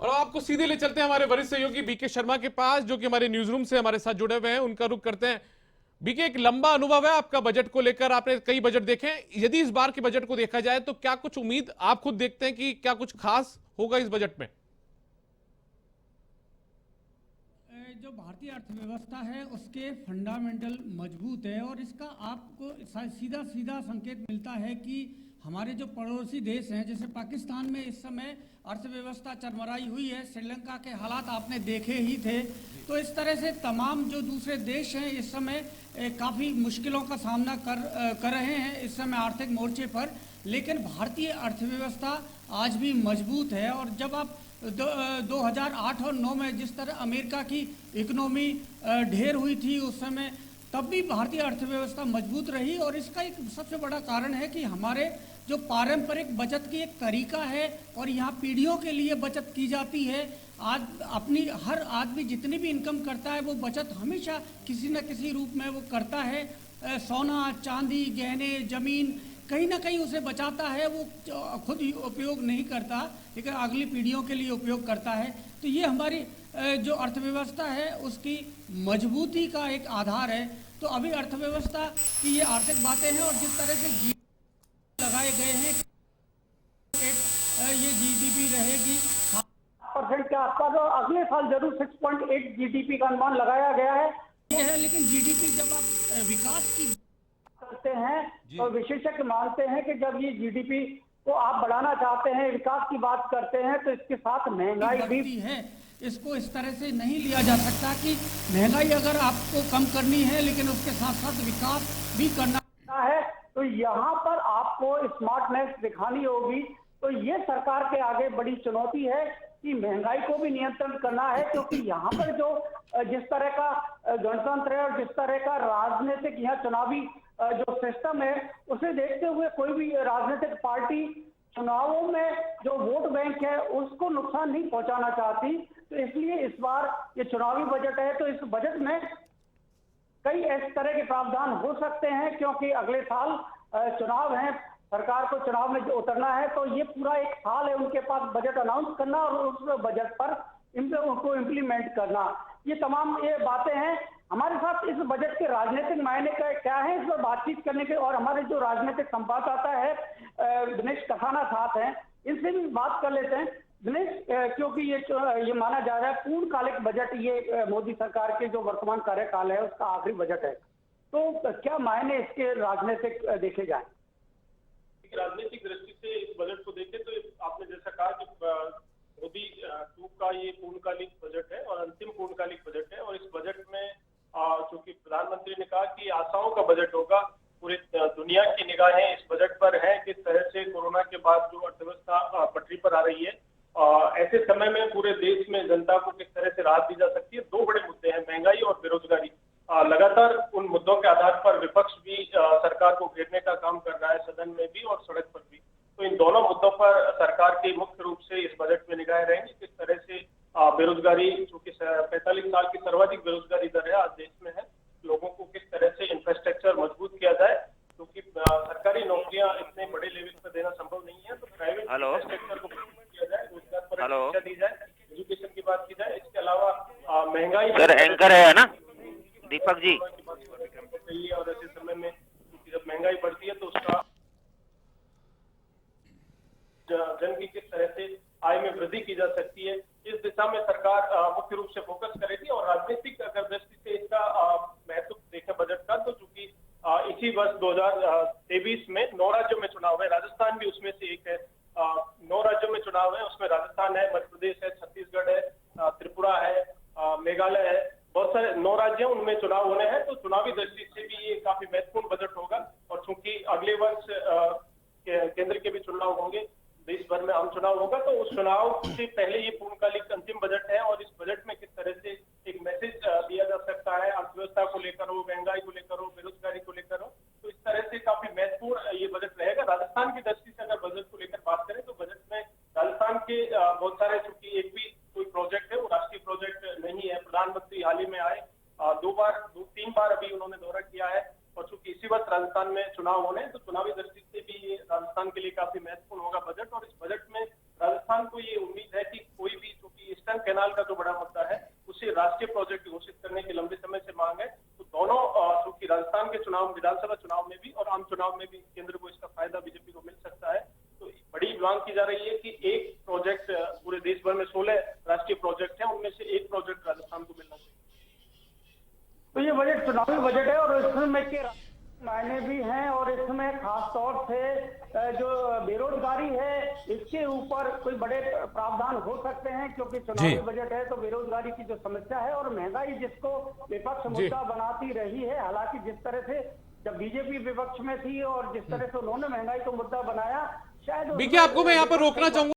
और आपको सीधे ले चलते हैं हमारे वरिष्ठ सहयोगी बीके शर्मा के पास, जो कि हमारे न्यूज रूम से हमारे साथ जुड़े हुए हैं। उनका रुख करते हैं। बीके, एक लंबा अनुभव है आपका बजट को लेकर, आपने कई बजट देखे हैं। यदि इस बार के बजट को देखा जाए तो क्या कुछ उम्मीद आप खुद देखते हैं कि क्या कुछ खास होगा इस बजट में? जो भारतीय अर्थव्यवस्था है उसके फंडामेंटल मजबूत है और इसका आपको सीधा सीधा संकेत मिलता है कि हमारे जो पड़ोसी देश हैं, जैसे पाकिस्तान में इस समय अर्थव्यवस्था चरमराई हुई है, श्रीलंका के हालात आपने देखे ही थे। तो इस तरह से तमाम जो दूसरे देश हैं इस समय काफ़ी मुश्किलों का सामना कर रहे हैं इस समय आर्थिक मोर्चे पर, लेकिन भारतीय अर्थव्यवस्था आज भी मजबूत है। और जब आप 2008 और 9 में जिस तरह अमेरिका की इकोनॉमी ढेर हुई थी उस समय, तब भी भारतीय अर्थव्यवस्था मजबूत रही। और इसका एक सबसे बड़ा कारण है कि हमारे जो पारंपरिक बचत की एक तरीका है और यहाँ पीढ़ियों के लिए बचत की जाती है। आज अपनी हर आदमी जितनी भी इनकम करता है वो बचत हमेशा किसी न किसी रूप में वो करता है। सोना, चांदी, गहने, जमीन कहीं ना कहीं उसे बचाता है। वो खुद ही उपयोग नहीं करता लेकिन अगली पीढ़ियों के लिए उपयोग करता है। तो ये हमारी जो अर्थव्यवस्था है उसकी मजबूती का एक आधार है। तो अभी अर्थव्यवस्था की ये आर्थिक बातें हैं और जिस तरह से लगाए गए हैं ये जीडीपी रहेगी 8% के आसपास और अगले साल जरूर 6.8 जीडीपी का अनुमान लगाया गया है। ये है, लेकिन जीडीपी जब आप विकास की करते हैं और विशेषज्ञ मानते हैं कि जब ये जीडीपी को आप बढ़ाना चाहते हैं, विकास की बात करते हैं, तो इसके साथ महंगाई भी है। इसको इस तरह से नहीं लिया जा सकता कि महंगाई अगर आपको कम करनी है लेकिन उसके साथ साथ विकास भी करना है। तो यहाँ पर आपको स्मार्टनेस दिखानी होगी। तो ये सरकार के आगे बड़ी चुनौती है कि महंगाई को भी नियंत्रण करना है, क्योंकि यहाँ पर जो जिस तरह का गणतंत्र है और जिस तरह का राजनीतिक यहाँ चुनावी जो सिस्टम है, उसे देखते हुए कोई भी राजनीतिक पार्टी चुनावों में जो वोट बैंक है उसको नुकसान नहीं पहुंचाना चाहती। तो इसलिए इस बार ये चुनावी बजट है, तो इस बजट में कई इस तरह के प्रावधान हो सकते हैं, क्योंकि अगले साल चुनाव है, सरकार को चुनाव में उतरना है। तो ये पूरा एक साल है उनके पास बजट अनाउंस करना और उस बजट पर उनको इम्प्लीमेंट करना। ये तमाम ये बातें हैं। हमारे साथ इस बजट के राजनीतिक मायने का क्या है, इस पर बातचीत करने के और हमारे जो राजनीतिक संवाददाता है दिनेश कथाना साथ हैं, इनसे भी बात कर लेते हैं। दिनेश, क्योंकि ये माना जा रहा है पूर्णकालिक बजट ये मोदी सरकार के जो वर्तमान कार्यकाल है उसका आखिरी बजट है, तो क्या मायने इसके राजनीतिक देखे जाए? राजनीतिक दृष्टि से इस बजट को देखें तो आपने जैसा कहा कि मोदी 2 का ये पूर्णकालिक बजट है और अंतिम पूर्णकालिक बजट है। और इस बजट में चूंकि प्रधानमंत्री ने कहा कि आशाओं का बजट होगा, पूरी दुनिया की निगाहें इस बजट पर है, किस तरह से कोरोना के बाद जो अर्थव्यवस्था पटरी पर आ रही है, ऐसे समय में पूरे देश में जनता को किस तरह से राहत दी जा सकती है। 2 बड़े मुद्दे हैं, महंगाई और बेरोजगारी। लगातार उन मुद्दों के आधार पर विपक्ष भी सरकार को घेरने का काम कर रहा है, सदन में भी और सड़क पर भी। तो इन दोनों मुद्दों पर सरकार की मुख्य रूप से इस बजट में निगाहें रहेंगी, किस तरह से बेरोजगारी, चूंकि 45 साल की सर्वाधिक बेरोजगारी दर है आज देश में है, लोगों को किस तरह से इंफ्रास्ट्रक्चर मजबूत किया जाए, क्योंकि सरकारी नौकरियां इतने बड़े लेवल पर देना संभव नहीं है। तो प्राइवेट इंफ्रास्ट्रक्चर को किया जाए, रोजगार पर शिक्षा दी जाए, एजुकेशन की बात की जाए। इसके अलावा महंगाई एंकर है ना दीपक जी, और ऐसे समय में जब महंगाई बढ़ती है तो उसका जन की किस तरह से आय में वृद्धि की जा सकती है, इस दिशा में सरकार मुख्य रूप से फोकस करेगी। और राजनीतिक अगर दृष्टि से इसका महत्व देखें बजट का, तो चूंकि इसी वर्ष 2023 में 9 राज्यों में चुनाव है, राजस्थान भी उसमें से एक है। 9 राज्यों में चुनाव है, उसमें राजस्थान है, मध्य प्रदेश है, छत्तीसगढ़ है, त्रिपुरा है, मेघालय है, बहुत सारे 9 राज्य उनमें चुनाव होने हैं। तो चुनावी दृष्टि से भी ये काफी महत्वपूर्ण बजट होगा। और चूंकि अगले वर्ष केंद्र के भी चुनाव होंगे, देश भर में आम चुनाव होगा, तो उस चुनाव से पहले ये पूर्णकालिक अंतिम बजट है। और इस बजट में किस तरह से एक मैसेज दिया जा सकता है, अर्थव्यवस्था को लेकर हो, महंगाई को लेकर हो, बेरोजगारी को लेकर हो, तो इस तरह से काफी महत्वपूर्ण ये बजट रहेगा। राजस्थान की दृष्टि से अगर बजट को लेकर बात करें तो बजट में राजस्थान के बहुत सारे, चूंकि एक भी कोई प्रोजेक्ट है वो राष्ट्रीय प्रोजेक्ट नहीं है। प्रधानमंत्री हाल ही में आए, 2-3 बार अभी उन्होंने दौरा किया है। और चूंकि इसी वर्ष राजस्थान में चुनाव होने हैं, तो चुनावी दृष्टि से भी ये राजस्थान के लिए काफी महत्वपूर्ण होगा बजट। और इस बजट में राजस्थान को ये उम्मीद है कि कोई भी, चूंकि कैनाल का जो बड़ा मुद्दा है उसे राष्ट्रीय प्रोजेक्ट घोषित करने की लंबे समय से मांग है। तो दोनों चूंकि राजस्थान के चुनाव, विधानसभा चुनाव में भी और आम चुनाव में भी केंद्र को इसका फायदा बीजेपी को मिल सकता है। तो बड़ी मांग की जा रही है कि एक प्रोजेक्ट, पूरे देश भर में 16 राष्ट्रीय प्रोजेक्ट हैं, उनमें से एक प्रोजेक्ट राजस्थान को मिलना चाहिए। तो ये बजट चुनावी बजट है और इसमें के मायने भी हैं और इसमें खास तौर से जो बेरोजगारी है इसके ऊपर कोई बड़े प्रावधान हो सकते हैं, क्योंकि चुनावी बजट है तो बेरोजगारी की जो समस्या है और महंगाई जिसको विपक्ष मुद्दा बनाती रही है। हालांकि जिस तरह से जब बीजेपी विपक्ष में थी और जिस तरह से उन्होंने महंगाई को मुद्दा बनाया, शायद बीके आपको मैं यहाँ पर रोकना चाहूंगा।